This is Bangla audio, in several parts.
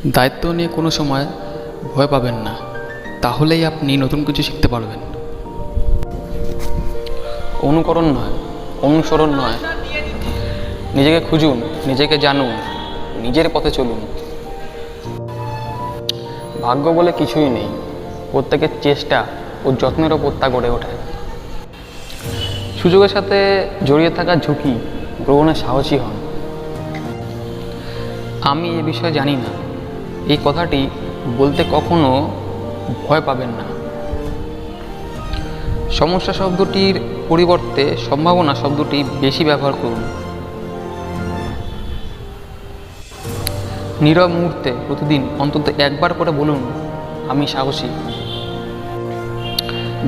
দায়িত্ব নিয়ে কোনো সময় ভয় পাবেন না, তাহলেই আপনি নতুন কিছু শিখতে পারবেন। অনুকরণ নয়, অনুসরণ নয়, নিজেকে খুঁজুন, নিজেকে জানুন, নিজের পথে চলুন। ভাগ্য বলে কিছুই নেই, প্রত্যেকের চেষ্টা ও যত্নের ওপর তা গড়ে ওঠে। সুযোগের সাথে জড়িয়ে থাকা ঝুঁকি গ্রহণে সাহসী হন। আমি এ বিষয়ে জানি না, এই কথাটি বলতে কখনো ভয় পাবেন না। সমস্যা শব্দটির পরিবর্তে সম্ভাবনা শব্দটি বেশি ব্যবহার করুন। নীরব মুহূর্তে প্রতিদিন অন্তত একবার করে বলুন, আমি সাহসী।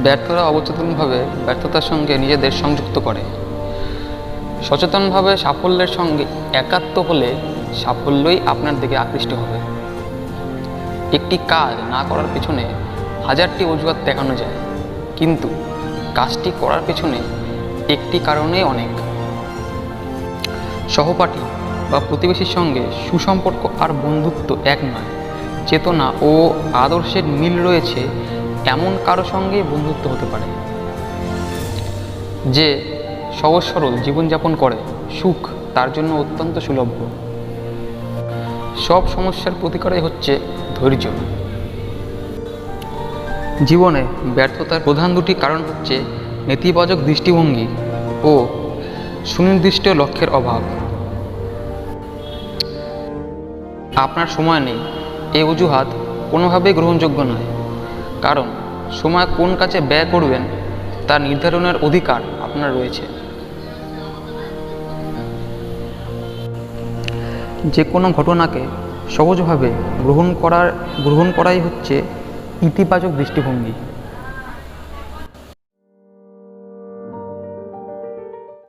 ব্যর্থরা অবচেতনভাবে ব্যর্থতার সঙ্গে নিজেদের সংযুক্ত করে। সচেতনভাবে সাফল্যের সঙ্গে একাত্ম হলে সাফল্যই আপনার দিকে আকৃষ্ট হবে। একটি কাজ না করার পেছনে হাজারটি অজুহাত দেখানো যায়, কিন্তু কাজটি করার পেছনে একটি কারণেই অনেক। সহপাঠী বা প্রতিবেশীর সঙ্গে সুসম্পর্ক আর বন্ধুত্ব এক নয়। চেতনা ও আদর্শের মিল রয়েছে এমন কারো সঙ্গেই বন্ধুত্ব হতে পারে। যে সহজ সরল জীবনযাপন করে, সুখ তার জন্য অত্যন্ত সুলভ্য। সব সমস্যার প্রতিকারই হচ্ছে ধৈর্য। জীবনে ব্যর্থতার প্রধান দুটি কারণ হচ্ছে নেতিবাচক দৃষ্টিভঙ্গি ও সুনির্দিষ্ট লক্ষ্যের অভাব। আপনার সময় নেই, এই অজুহাত কোনোভাবেই গ্রহণযোগ্য নয়, কারণ সময় কোন কাজে ব্যয় করবেন তা নির্ধারণের অধিকার আপনার রয়েছে। যে কোনো ঘটনাকে সহজভাবে গ্রহণ করাই হচ্ছে ইতিবাচক দৃষ্টিভঙ্গি।